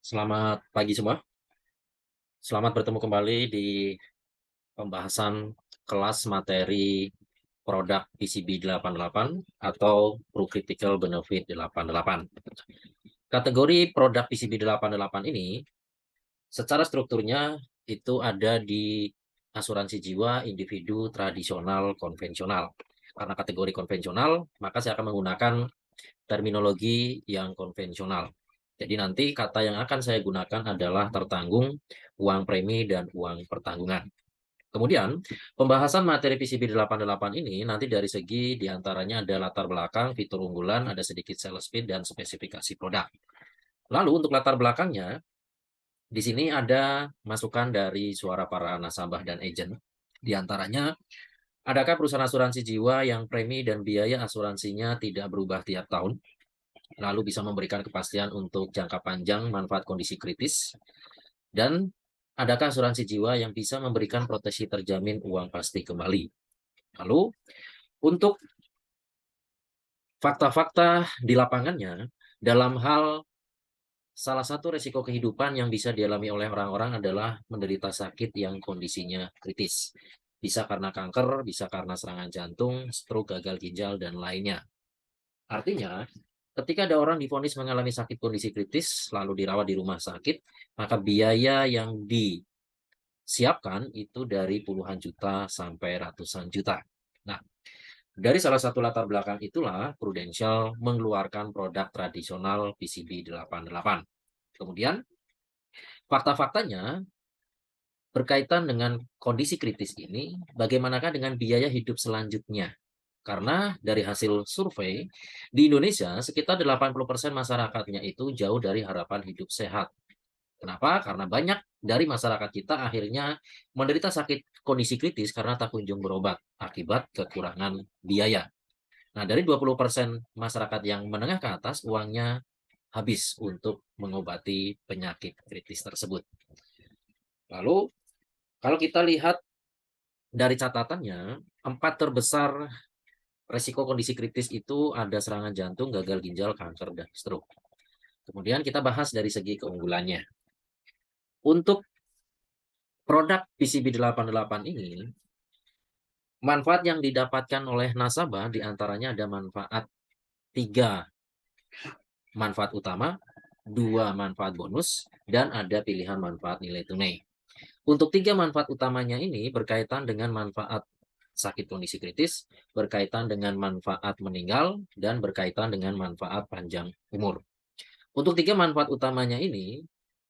Selamat pagi semua. Selamat bertemu kembali di pembahasan kelas materi produk PCB 88 atau Pro Critical Benefit 88. Kategori produk PCB 88 ini secara strukturnya itu ada di asuransi jiwa individu tradisional konvensional. Karena kategori konvensional, maka saya akan menggunakan terminologi yang konvensional. Jadi nanti kata yang akan saya gunakan adalah tertanggung, uang premi, dan uang pertanggungan. Kemudian, pembahasan materi PCB 88 ini nanti dari segi diantaranya ada latar belakang, fitur unggulan, ada sedikit sales pitch, dan spesifikasi produk. Lalu untuk latar belakangnya, di sini ada masukan dari suara para nasabah dan agen. Di antaranya, adakah perusahaan asuransi jiwa yang premi dan biaya asuransinya tidak berubah tiap tahun? Lalu bisa memberikan kepastian untuk jangka panjang manfaat kondisi kritis, dan adakah asuransi jiwa yang bisa memberikan proteksi terjamin uang pasti kembali. Lalu untuk fakta-fakta di lapangannya, dalam hal salah satu resiko kehidupan yang bisa dialami oleh orang-orang adalah menderita sakit yang kondisinya kritis. Bisa karena kanker, bisa karena serangan jantung, stroke, gagal ginjal, dan lainnya. Artinya, ketika ada orang divonis mengalami sakit kondisi kritis, lalu dirawat di rumah sakit, maka biaya yang disiapkan itu dari puluhan juta sampai ratusan juta. Nah, dari salah satu latar belakang itulah Prudential mengeluarkan produk tradisional PCB 88. Kemudian, fakta-faktanya berkaitan dengan kondisi kritis ini, bagaimanakah dengan biaya hidup selanjutnya? Karena dari hasil survei, di Indonesia sekitar 80% masyarakatnya itu jauh dari harapan hidup sehat. Kenapa? Karena banyak dari masyarakat kita akhirnya menderita sakit kondisi kritis karena tak kunjung berobat akibat kekurangan biaya. Nah, dari 20% masyarakat yang menengah ke atas, uangnya habis untuk mengobati penyakit kritis tersebut. Lalu, kalau kita lihat dari catatannya, empat terbesar resiko kondisi kritis itu ada serangan jantung, gagal ginjal, kanker, dan stroke. Kemudian kita bahas dari segi keunggulannya. Untuk produk PCB 88 ini, manfaat yang didapatkan oleh nasabah diantaranya ada manfaat 3 manfaat utama, 2 manfaat bonus, dan ada pilihan manfaat nilai tunai. Untuk 3 manfaat utamanya ini berkaitan dengan manfaat sakit kondisi kritis, berkaitan dengan manfaat meninggal, dan berkaitan dengan manfaat panjang umur. Untuk 3 manfaat utamanya ini,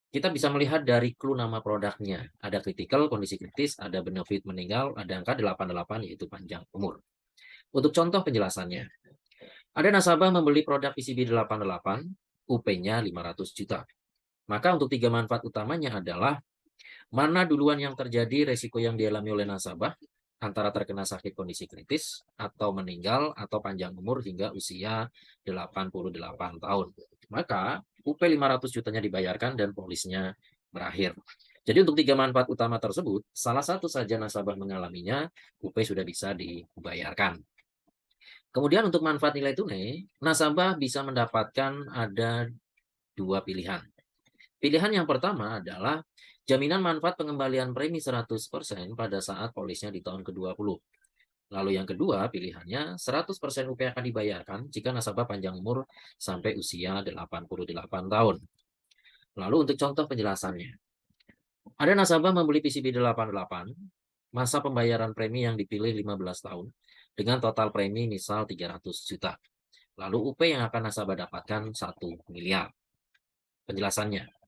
kita bisa melihat dari clue nama produknya. Ada critical, kondisi kritis, ada benefit meninggal, ada angka 88 yaitu panjang umur. Untuk contoh penjelasannya, ada nasabah membeli produk PCB 88, UP-nya 500 juta. Maka untuk 3 manfaat utamanya adalah mana duluan yang terjadi resiko yang dialami oleh nasabah, antara terkena sakit kondisi kritis, atau meninggal, atau panjang umur hingga usia 88 tahun. Maka UP 500 jutanya dibayarkan dan polisnya berakhir. Jadi untuk 3 manfaat utama tersebut, salah satu saja nasabah mengalaminya, UP sudah bisa dibayarkan. Kemudian untuk manfaat nilai tunai, nasabah bisa mendapatkan ada 2 pilihan. Pilihan yang pertama adalah jaminan manfaat pengembalian premi 100% pada saat polisnya di tahun ke-20. Lalu yang kedua pilihannya 100% UP akan dibayarkan jika nasabah panjang umur sampai usia 88 tahun. Lalu untuk contoh penjelasannya. Ada nasabah membeli PCB 88, masa pembayaran premi yang dipilih 15 tahun dengan total premi misal 300 juta. Lalu UP yang akan nasabah dapatkan 1 miliar. Penjelasannya.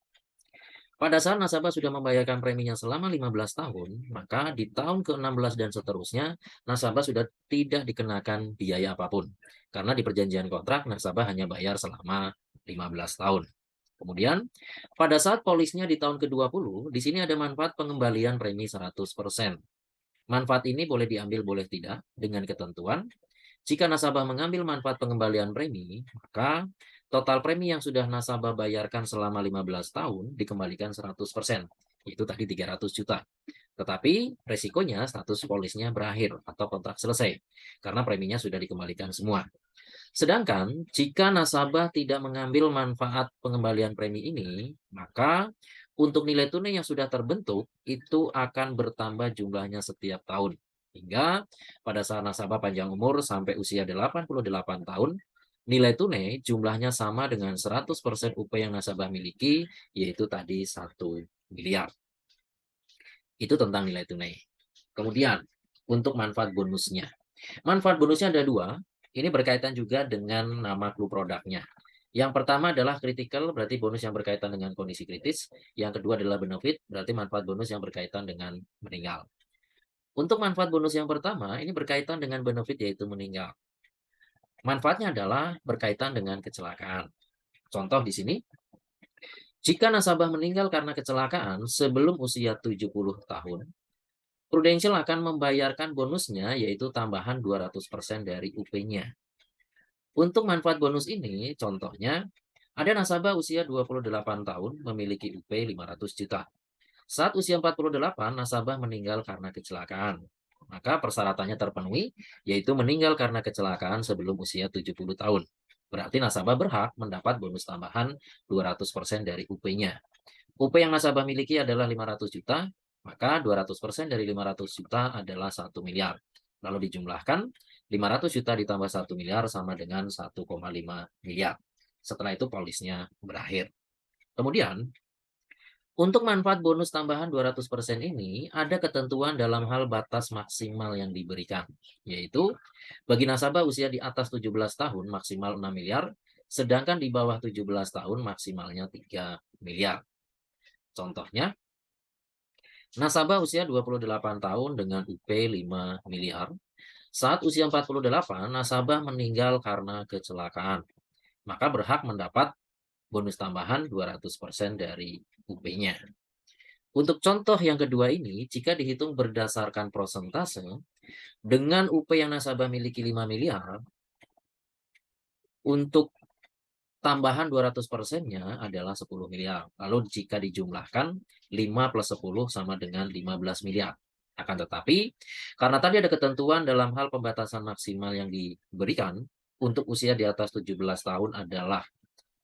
Pada saat nasabah sudah membayarkan preminya selama 15 tahun, maka di tahun ke-16 dan seterusnya, nasabah sudah tidak dikenakan biaya apapun. Karena di perjanjian kontrak, nasabah hanya bayar selama 15 tahun. Kemudian, pada saat polisnya di tahun ke-20, di sini ada manfaat pengembalian premi 100%. Manfaat ini boleh diambil, boleh tidak, dengan ketentuan jika nasabah mengambil manfaat pengembalian premi, maka total premi yang sudah nasabah bayarkan selama 15 tahun dikembalikan 100%, yaitu tadi 300 juta. Tetapi resikonya status polisnya berakhir atau kontrak selesai, karena preminya sudah dikembalikan semua. Sedangkan jika nasabah tidak mengambil manfaat pengembalian premi ini, maka untuk nilai tunai yang sudah terbentuk itu akan bertambah jumlahnya setiap tahun. Hingga pada saat nasabah panjang umur sampai usia 88 tahun, nilai tunai jumlahnya sama dengan 100% UP yang nasabah miliki, yaitu tadi 1 miliar. Itu tentang nilai tunai. Kemudian, untuk manfaat bonusnya. Manfaat bonusnya ada dua. Ini berkaitan juga dengan nama clue produknya. Yang pertama adalah critical, berarti bonus yang berkaitan dengan kondisi kritis. Yang kedua adalah benefit, berarti manfaat bonus yang berkaitan dengan meninggal. Untuk manfaat bonus yang pertama, ini berkaitan dengan benefit yaitu meninggal. Manfaatnya adalah berkaitan dengan kecelakaan. Contoh di sini, jika nasabah meninggal karena kecelakaan sebelum usia 70 tahun, Prudential akan membayarkan bonusnya yaitu tambahan 200% dari UP-nya. Untuk manfaat bonus ini, contohnya, ada nasabah usia 28 tahun memiliki UP 500 juta. Saat usia 48, nasabah meninggal karena kecelakaan. Maka persyaratannya terpenuhi, yaitu meninggal karena kecelakaan sebelum usia 70 tahun. Berarti nasabah berhak mendapat bonus tambahan 200% dari UP-nya. UP yang nasabah miliki adalah 500 juta, maka 200% dari 500 juta adalah 1 miliar. Lalu dijumlahkan, 500 juta ditambah 1 miliar sama dengan 1,5 miliar. Setelah itu polisnya berakhir. Kemudian, untuk manfaat bonus tambahan 200% ini, ada ketentuan dalam hal batas maksimal yang diberikan, yaitu bagi nasabah usia di atas 17 tahun maksimal 6 miliar, sedangkan di bawah 17 tahun maksimalnya 3 miliar. Contohnya, nasabah usia 28 tahun dengan UP 5 miliar. Saat usia 48, nasabah meninggal karena kecelakaan. Maka berhak mendapat bonus tambahan 200% dari UP-nya. Untuk contoh yang kedua ini, jika dihitung berdasarkan persentase, dengan UP yang nasabah miliki 5 miliar, untuk tambahan 200%-nya adalah 10 miliar. Lalu jika dijumlahkan, 5 plus 10 sama dengan 15 miliar. Akan tetapi, karena tadi ada ketentuan dalam hal pembatasan maksimal yang diberikan, untuk usia di atas 17 tahun adalah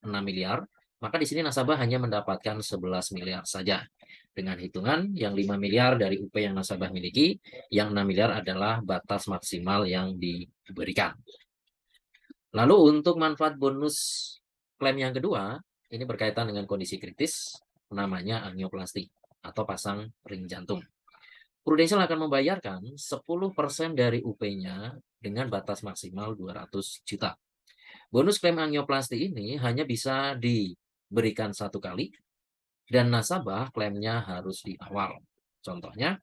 6 miliar, maka di sini nasabah hanya mendapatkan 11 miliar saja. Dengan hitungan yang 5 miliar dari UP yang nasabah miliki, yang 6 miliar adalah batas maksimal yang diberikan. Lalu untuk manfaat bonus klaim yang kedua, ini berkaitan dengan kondisi kritis, namanya angioplasti atau pasang ring jantung. Prudential akan membayarkan 10% dari UP-nya dengan batas maksimal 200 juta. Bonus klaim angioplasti ini hanya bisa diberikan satu kali dan nasabah klaimnya harus di awal. Contohnya,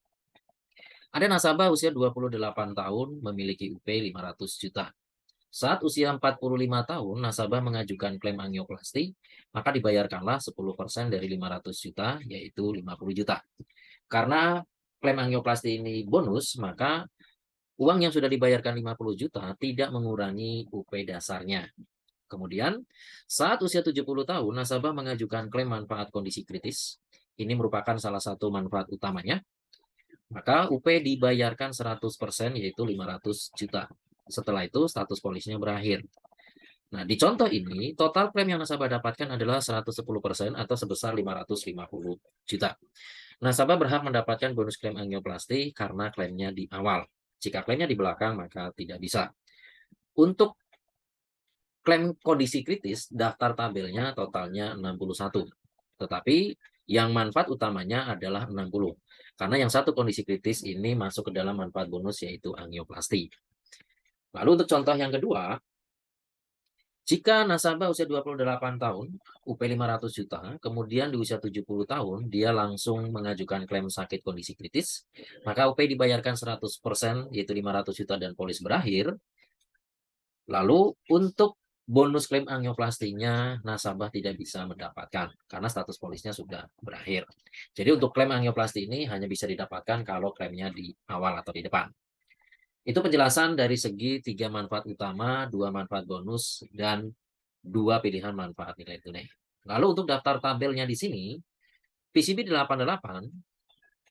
ada nasabah usia 28 tahun memiliki UP 500 juta. Saat usia 45 tahun, nasabah mengajukan klaim angioplasti, maka dibayarkanlah 10% dari 500 juta, yaitu 50 juta. Karena klaim angioplasti ini bonus, maka uang yang sudah dibayarkan 50 juta tidak mengurangi UP dasarnya. Kemudian, saat usia 70 tahun, nasabah mengajukan klaim manfaat kondisi kritis. Ini merupakan salah satu manfaat utamanya. Maka UP dibayarkan 100%, yaitu 500 juta. Setelah itu, status polisnya berakhir. Nah, di contoh ini, total klaim yang nasabah dapatkan adalah 110% atau sebesar 550 juta. Nasabah berhak mendapatkan bonus klaim angioplasti karena klaimnya di awal. Jika klaimnya di belakang, maka tidak bisa. Untuk klaim kondisi kritis, daftar tabelnya totalnya 61. Tetapi yang manfaat utamanya adalah 60. Karena yang satu kondisi kritis ini masuk ke dalam manfaat bonus yaitu angioplasti. Lalu untuk contoh yang kedua, jika nasabah usia 28 tahun, UP 500 juta, kemudian di usia 70 tahun, dia langsung mengajukan klaim sakit kondisi kritis, maka UP dibayarkan 100%, yaitu 500 juta dan polis berakhir. Lalu untuk bonus klaim angioplastinya, nasabah tidak bisa mendapatkan, karena status polisnya sudah berakhir. Jadi untuk klaim angioplasti ini hanya bisa didapatkan kalau klaimnya di awal atau di depan. Itu penjelasan dari segi 3 manfaat utama, 2 manfaat bonus, dan 2 pilihan manfaat nilai tunai. Lalu untuk daftar tabelnya di sini, PCB 88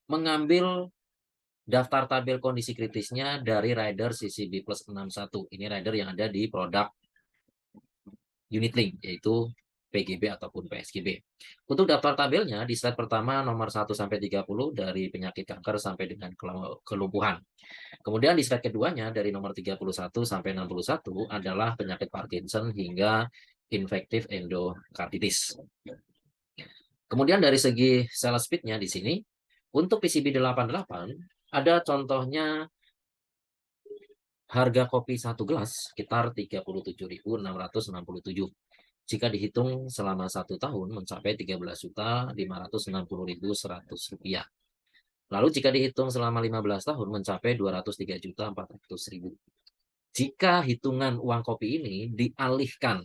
mengambil daftar tabel kondisi kritisnya dari rider CCB plus 61. Ini rider yang ada di produk unit link, yaitu PGB ataupun PSGB. Untuk daftar tabelnya di slide pertama nomor 1 sampai 30 dari penyakit kanker sampai dengan kelumpuhan. Kemudian di slide keduanya dari nomor 31 sampai 61 adalah penyakit Parkinson hingga infektif endokarditis. Kemudian dari segi sales speed-nya di sini, untuk PCB 88 ada contohnya harga kopi 1 gelas sekitar 37.667. Jika dihitung selama 1 tahun mencapai 13.560.100 rupiah. Lalu jika dihitung selama 15 tahun mencapai 203.400.000. Jika hitungan uang kopi ini dialihkan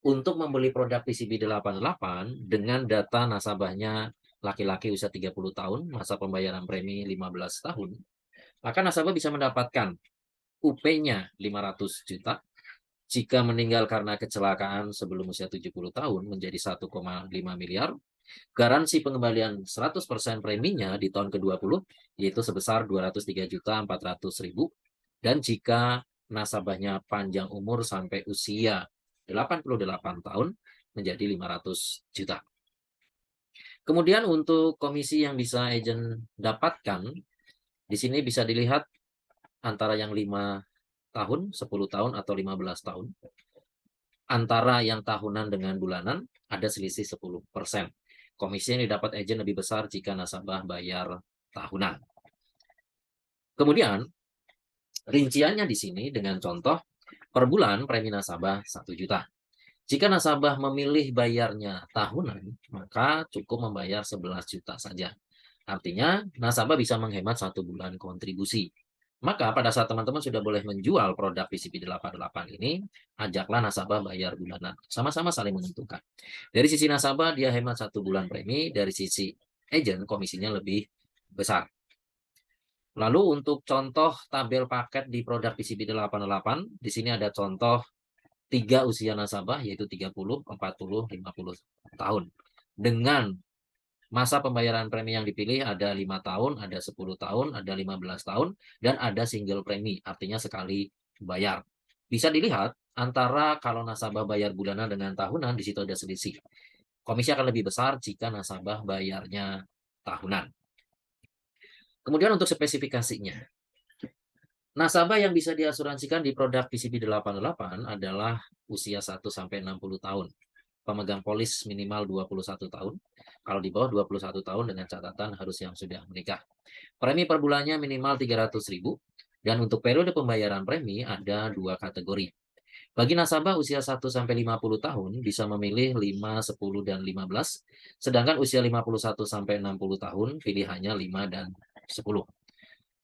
untuk membeli produk PCB 88 dengan data nasabahnya laki-laki usia 30 tahun, masa pembayaran premi 15 tahun, maka nasabah bisa mendapatkan UP-nya 500 juta. Jika meninggal karena kecelakaan sebelum usia 70 tahun menjadi 1,5 miliar. Garansi pengembalian 100% preminya di tahun ke-20 yaitu sebesar 203.400.000. Dan jika nasabahnya panjang umur sampai usia 88 tahun menjadi 500 juta. Kemudian untuk komisi yang bisa agent dapatkan, di sini bisa dilihat antara yang 5 tahun, 10 tahun, atau 15 tahun. Antara yang tahunan dengan bulanan ada selisih 10%. Komisi yang didapat agent lebih besar jika nasabah bayar tahunan. Kemudian, rinciannya di sini dengan contoh per bulan premi nasabah 1 juta. Jika nasabah memilih bayarnya tahunan, maka cukup membayar 11 juta saja. Artinya, nasabah bisa menghemat 1 bulan kontribusi. Maka pada saat teman-teman sudah boleh menjual produk PCB 88 ini, ajaklah nasabah bayar bulanan. Sama-sama saling menguntungkan. Dari sisi nasabah, dia hemat 1 bulan premi. Dari sisi agent, komisinya lebih besar. Lalu untuk contoh tabel paket di produk PCB 88, di sini ada contoh 3 usia nasabah, yaitu 30, 40, 50 tahun. Dengan masa pembayaran premi yang dipilih ada 5 tahun, ada 10 tahun, ada 15 tahun, dan ada single premi, artinya sekali bayar. Bisa dilihat antara kalau nasabah bayar bulanan dengan tahunan, di situ ada selisih. Komisi akan lebih besar jika nasabah bayarnya tahunan. Kemudian untuk spesifikasinya. Nasabah yang bisa diasuransikan di produk PCB 88 adalah usia 1 sampai 60 tahun. Pemegang polis minimal 21 tahun. Kalau di bawah 21 tahun dengan catatan harus yang sudah menikah. Premi per bulannya minimal 300.000. Dan untuk periode pembayaran premi ada 2 kategori. Bagi nasabah usia 1 sampai 50 tahun bisa memilih 5, 10, dan 15. Sedangkan usia 51 sampai 60 tahun pilihannya 5 dan 10.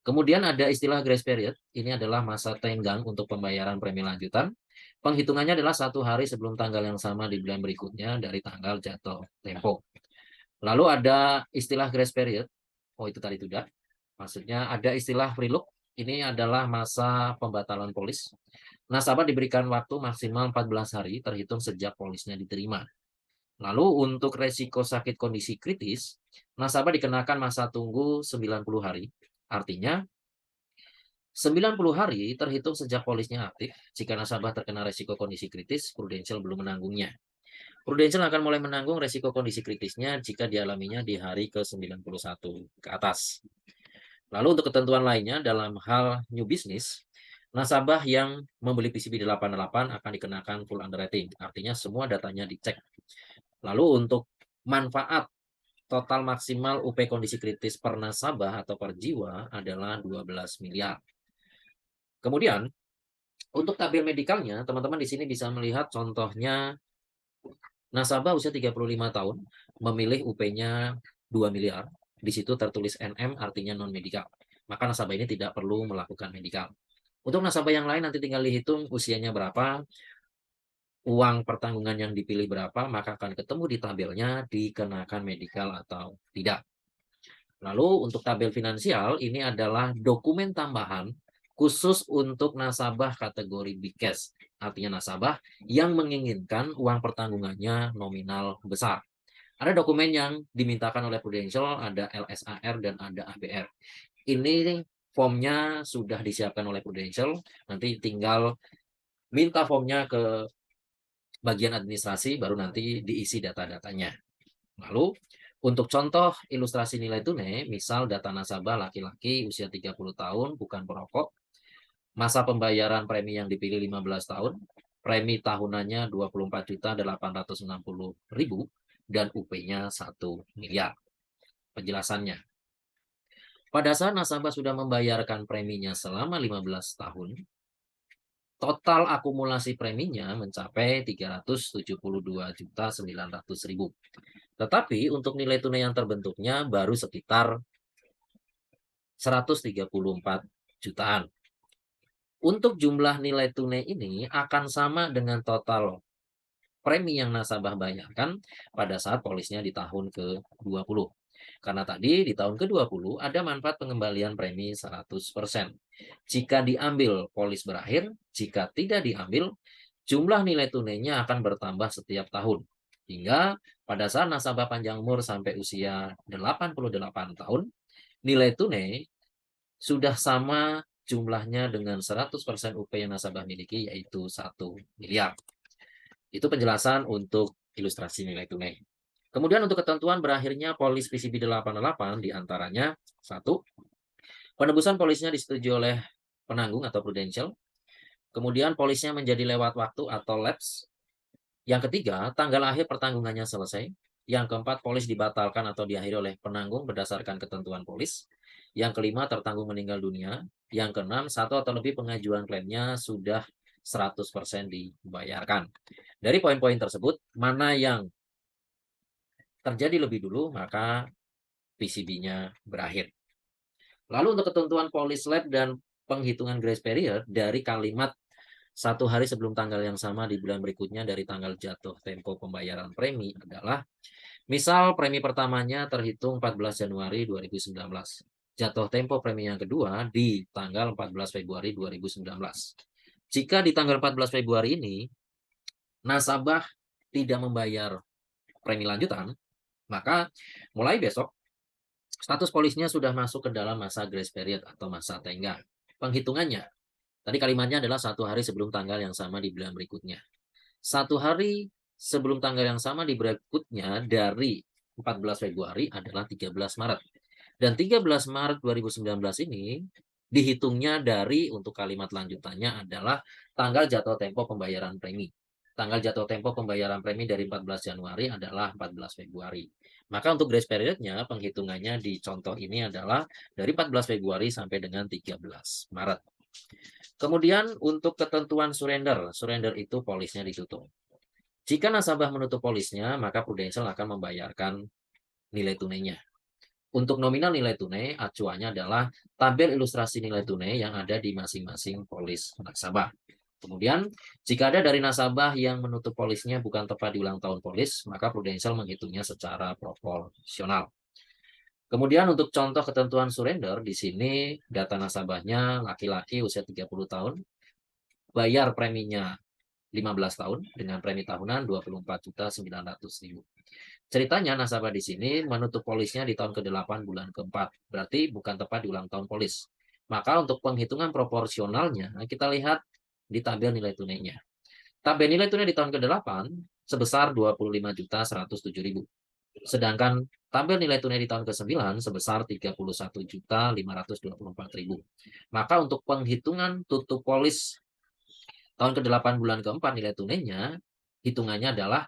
Kemudian ada istilah grace period. Ini adalah masa tenggang untuk pembayaran premi lanjutan. Penghitungannya adalah 1 hari sebelum tanggal yang sama di bulan berikutnya dari tanggal jatuh tempo. Lalu ada istilah grace period. Oh, itu tadi sudah. Maksudnya ada istilah free look. Ini adalah masa pembatalan polis. Nasabah diberikan waktu maksimal 14 hari terhitung sejak polisnya diterima. Lalu untuk resiko sakit kondisi kritis, nasabah dikenakan masa tunggu 90 hari. Artinya 90 hari terhitung sejak polisnya aktif. Jika nasabah terkena resiko kondisi kritis, Prudential belum menanggungnya. Prudential akan mulai menanggung resiko kondisi kritisnya jika dialaminya di hari ke-91 ke atas. Lalu untuk ketentuan lainnya dalam hal new business, nasabah yang membeli PCB 88 akan dikenakan full underwriting. Artinya semua datanya dicek. Lalu untuk manfaat total maksimal UP kondisi kritis per nasabah atau per jiwa adalah 12 miliar. Kemudian, untuk tabel medikalnya, teman-teman di sini bisa melihat contohnya nasabah usia 35 tahun, memilih UP-nya 2 miliar. Di situ tertulis NM artinya non-medikal. Maka nasabah ini tidak perlu melakukan medikal. Untuk nasabah yang lain nanti tinggal dihitung usianya berapa, uang pertanggungan yang dipilih berapa, maka akan ketemu di tabelnya dikenakan medikal atau tidak. Lalu untuk tabel finansial, ini adalah dokumen tambahan khusus untuk nasabah kategori big cash. Artinya nasabah yang menginginkan uang pertanggungannya nominal besar. Ada dokumen yang dimintakan oleh Prudential, ada LSAR dan ada ABR. Ini formnya sudah disiapkan oleh Prudential, nanti tinggal minta formnya ke bagian administrasi baru nanti diisi data-datanya. Lalu untuk contoh ilustrasi nilai tunai, misal data nasabah laki-laki usia 30 tahun, bukan perokok, masa pembayaran premi yang dipilih 15 tahun, premi tahunannya 24.860.000 dan UP-nya 1 miliar. Penjelasannya, pada saat nasabah sudah membayarkan preminya selama 15 tahun, total akumulasi preminya mencapai 372.900.000. Tetapi untuk nilai tunai yang terbentuknya baru sekitar 134 jutaan. Untuk jumlah nilai tunai ini akan sama dengan total premi yang nasabah bayarkan pada saat polisnya di tahun ke-20. Karena tadi di tahun ke-20 ada manfaat pengembalian premi 100%. Jika diambil polis berakhir, jika tidak diambil, jumlah nilai tunainya akan bertambah setiap tahun. Hingga pada saat nasabah panjang umur sampai usia 88 tahun, nilai tunai sudah sama jumlahnya dengan 100% UP yang nasabah miliki, yaitu 1 miliar. Itu penjelasan untuk ilustrasi nilai tunai. Kemudian untuk ketentuan berakhirnya polis PCB 88 diantaranya, 1. Penebusan polisnya disetujui oleh penanggung atau prudential. Kemudian polisnya menjadi lewat waktu atau lapse. Yang ketiga, tanggal akhir pertanggungannya selesai. Yang keempat, polis dibatalkan atau diakhiri oleh penanggung berdasarkan ketentuan polis. Yang kelima, tertanggung meninggal dunia. Yang keenam, satu atau lebih pengajuan klaimnya sudah 100% dibayarkan. Dari poin-poin tersebut, mana yang terjadi lebih dulu, maka PCB-nya berakhir. Lalu untuk ketentuan polis lab dan penghitungan grace period dari kalimat 1 hari sebelum tanggal yang sama di bulan berikutnya dari tanggal jatuh tempo pembayaran premi adalah, misal premi pertamanya terhitung 14 Januari 2019. Jatuh tempo premi yang kedua di tanggal 14 Februari 2019. Jika di tanggal 14 Februari ini nasabah tidak membayar premi lanjutan, maka mulai besok status polisnya sudah masuk ke dalam masa grace period atau masa tenggang. Penghitungannya, tadi kalimatnya adalah 1 hari sebelum tanggal yang sama di bulan berikutnya. 1 hari sebelum tanggal yang sama di berikutnya dari 14 Februari adalah 13 Maret. Dan 13 Maret 2019 ini dihitungnya dari, untuk kalimat lanjutannya adalah tanggal jatuh tempo pembayaran premi. Tanggal jatuh tempo pembayaran premi dari 14 Januari adalah 14 Februari. Maka untuk grace periodnya, penghitungannya di contoh ini adalah dari 14 Februari sampai dengan 13 Maret. Kemudian untuk ketentuan surrender, surrender itu polisnya ditutup. Jika nasabah menutup polisnya, maka Prudential akan membayarkan nilai tunainya. Untuk nominal nilai tunai, acuannya adalah tabel ilustrasi nilai tunai yang ada di masing-masing polis nasabah. Kemudian, jika ada dari nasabah yang menutup polisnya bukan tepat di ulang tahun polis, maka Prudential menghitungnya secara proporsional. Kemudian untuk contoh ketentuan surrender, di sini data nasabahnya laki-laki usia 30 tahun, bayar preminya 15 tahun dengan premi tahunan 24.900.000. Ceritanya nasabah di sini menutup polisnya di tahun ke-8 bulan ke-4. Berarti bukan tepat di ulang tahun polis. Maka untuk penghitungan proporsionalnya kita lihat di tabel nilai tunainya. Tabel nilai tunai di tahun ke-8 sebesar 25.107.000. Sedangkan tabel nilai tunai di tahun ke-9 sebesar 31.524.000. Maka untuk penghitungan tutup polis tahun ke-8 bulan ke-4 nilai tunainya, hitungannya adalah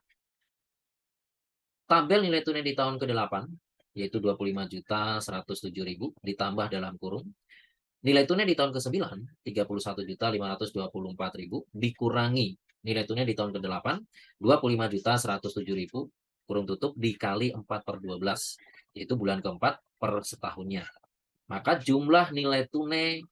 tabel nilai tunai di tahun ke-8, yaitu 25.107.000 ditambah dalam kurung. Nilai tunai di tahun ke-9, 31.524.000 dikurangi nilai tunai di tahun ke-8, 25.107.000 kurung tutup dikali 4/12, yaitu bulan ke-4 per setahunnya. Maka jumlah nilai tunai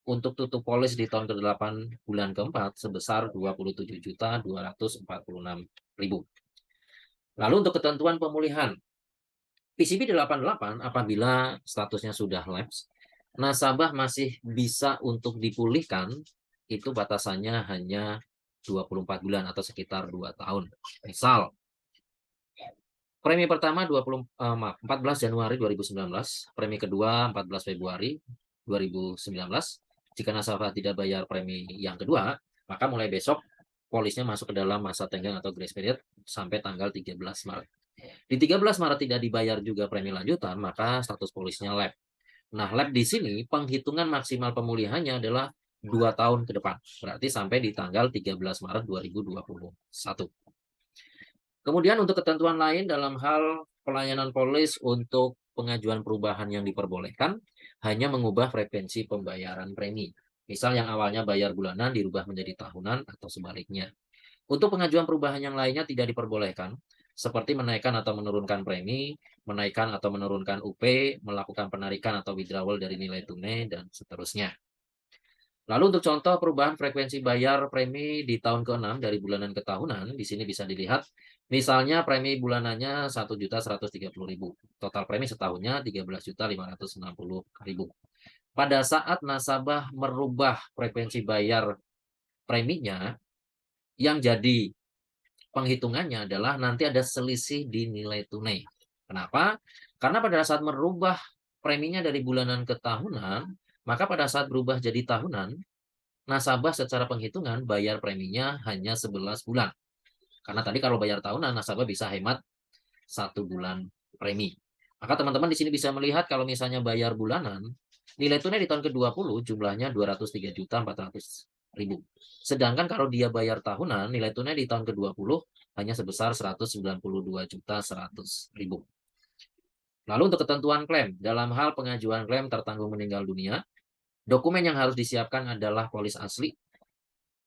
untuk tutup polis di tahun ke-8 bulan ke-4 sebesar 27.246.000. Lalu untuk ketentuan pemulihan, PCB 88 apabila statusnya sudah lapse, nasabah masih bisa untuk dipulihkan, itu batasannya hanya 24 bulan atau sekitar 2 tahun. Misal, premi pertama 14 Januari 2019, premi kedua 14 Februari 2019. Jika nasabah tidak bayar premi yang kedua, maka mulai besok polisnya masuk ke dalam masa tenggang atau grace period sampai tanggal 13 Maret. Di 13 Maret tidak dibayar juga premi lanjutan, maka status polisnya lab. Nah, lab di sini penghitungan maksimal pemulihannya adalah 2 tahun ke depan. Berarti sampai di tanggal 13 Maret 2021. Kemudian untuk ketentuan lain dalam hal pelayanan polis untuk pengajuan perubahan yang diperbolehkan hanya mengubah frekuensi pembayaran premi. Misal yang awalnya bayar bulanan dirubah menjadi tahunan atau sebaliknya. Untuk pengajuan perubahan yang lainnya tidak diperbolehkan, seperti menaikkan atau menurunkan premi, menaikkan atau menurunkan UP, melakukan penarikan atau withdrawal dari nilai tunai, dan seterusnya. Lalu untuk contoh perubahan frekuensi bayar premi di tahun ke-6 dari bulanan ke tahunan, di sini bisa dilihat, misalnya premi bulanannya 1.130.000, total premi setahunnya 13.560.000. Pada saat nasabah merubah frekuensi bayar preminya, yang jadi penghitungannya adalah nanti ada selisih di nilai tunai. Kenapa? Karena pada saat merubah preminya dari bulanan ke tahunan, maka pada saat berubah jadi tahunan, nasabah secara penghitungan bayar preminya hanya 11 bulan. Karena tadi kalau bayar tahunan, nasabah bisa hemat 1 bulan premi. Maka teman-teman di sini bisa melihat kalau misalnya bayar bulanan, nilai tunai di tahun ke-20 jumlahnya 203.400.000. Sedangkan kalau dia bayar tahunan, nilai tunai di tahun ke-20 hanya sebesar 192.100.000. Lalu untuk ketentuan klaim, dalam hal pengajuan klaim tertanggung meninggal dunia, dokumen yang harus disiapkan adalah polis asli,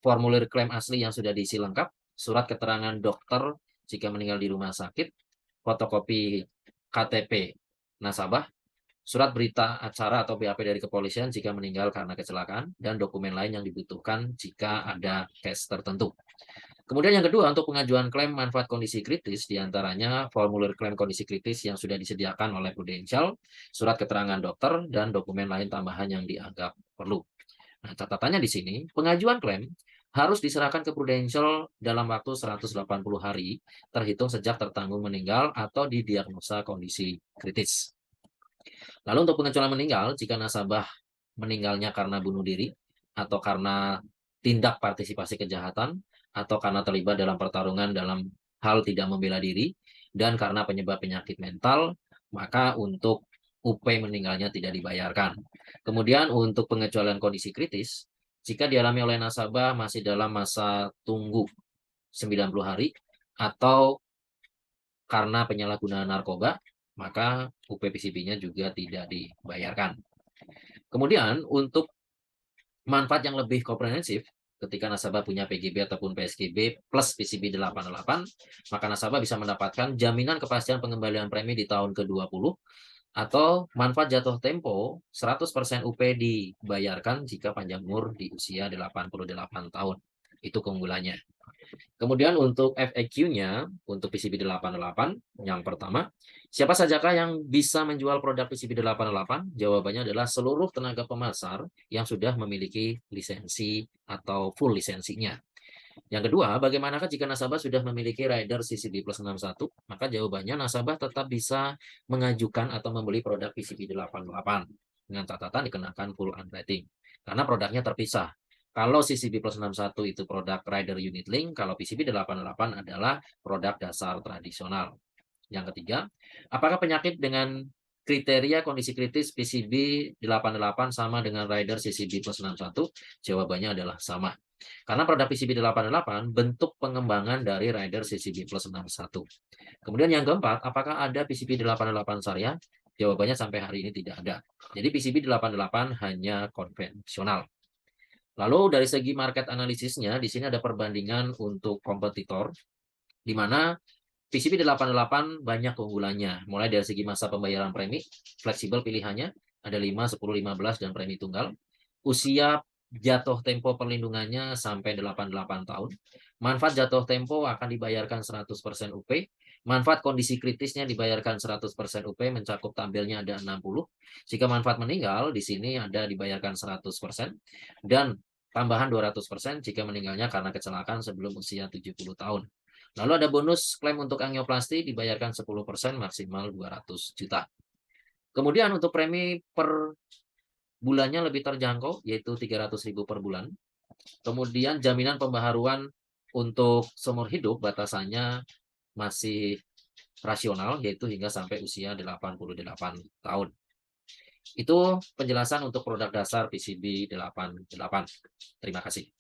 formulir klaim asli yang sudah diisi lengkap, surat keterangan dokter jika meninggal di rumah sakit, fotokopi KTP nasabah, surat berita acara atau BAP dari kepolisian jika meninggal karena kecelakaan, dan dokumen lain yang dibutuhkan jika ada case tertentu. Kemudian yang kedua, untuk pengajuan klaim manfaat kondisi kritis, diantaranya formulir klaim kondisi kritis yang sudah disediakan oleh Prudential, surat keterangan dokter, dan dokumen lain tambahan yang dianggap perlu. Nah, catatannya di sini, pengajuan klaim harus diserahkan ke Prudential dalam waktu 180 hari, terhitung sejak tertanggung meninggal atau didiagnosa kondisi kritis. Lalu untuk pengecualian meninggal, jika nasabah meninggalnya karena bunuh diri, atau karena tindak partisipasi kejahatan, atau karena terlibat dalam pertarungan dalam hal tidak membela diri, dan karena penyebab penyakit mental, maka untuk UP meninggalnya tidak dibayarkan. Kemudian untuk pengecualian kondisi kritis, jika dialami oleh nasabah masih dalam masa tunggu 90 hari, atau karena penyalahgunaan narkoba, maka UP PCB-nya juga tidak dibayarkan. Kemudian untuk manfaat yang lebih komprehensif, ketika nasabah punya PGB ataupun PSGB plus PCB 88, maka nasabah bisa mendapatkan jaminan kepastian pengembalian premi di tahun ke-20, atau manfaat jatuh tempo 100% UP dibayarkan jika panjang umur di usia 88 tahun. Itu keunggulannya. Kemudian untuk FAQ-nya, untuk PCB 88, yang pertama, siapa sajakah yang bisa menjual produk PCB 88? Jawabannya adalah seluruh tenaga pemasar yang sudah memiliki lisensi atau full lisensinya. Yang kedua, bagaimanakah jika nasabah sudah memiliki rider CCB plus 61? Maka jawabannya nasabah tetap bisa mengajukan atau membeli produk PCB 88 dengan catatan dikenakan full underwriting. Karena produknya terpisah. Kalau CCB plus 61 itu produk rider unit link, kalau PCB 88 adalah produk dasar tradisional. Yang ketiga, apakah penyakit dengan kriteria kondisi kritis PCB 88 sama dengan rider CCB plus 61? Jawabannya adalah sama. Karena produk PCB 88 bentuk pengembangan dari rider CCB plus 61. Kemudian yang keempat, apakah ada PCB 88 syariah? Jawabannya sampai hari ini tidak ada. Jadi PCB 88 hanya konvensional. Lalu dari segi market analisisnya, di sini ada perbandingan untuk kompetitor, di mana PCB 88 banyak keunggulannya. Mulai dari segi masa pembayaran premi, fleksibel pilihannya, ada 5, 10, 15, dan premi tunggal. Usia jatuh tempo perlindungannya sampai 88 tahun. Manfaat jatuh tempo akan dibayarkan 100% UP. Manfaat kondisi kritisnya dibayarkan 100% UP, mencakup tampilnya ada 60. Jika manfaat meninggal, di sini ada dibayarkan 100%. Dan tambahan 200% jika meninggalnya karena kecelakaan sebelum usia 70 tahun. Lalu ada bonus klaim untuk angioplasti dibayarkan 10% maksimal 200 juta. Kemudian untuk premi per bulannya lebih terjangkau yaitu 300.000 per bulan. Kemudian jaminan pembaharuan Untuk seumur hidup batasannya masih rasional, yaitu hingga sampai usia 88 tahun. Itu penjelasan untuk produk dasar PCB 88. Terima kasih.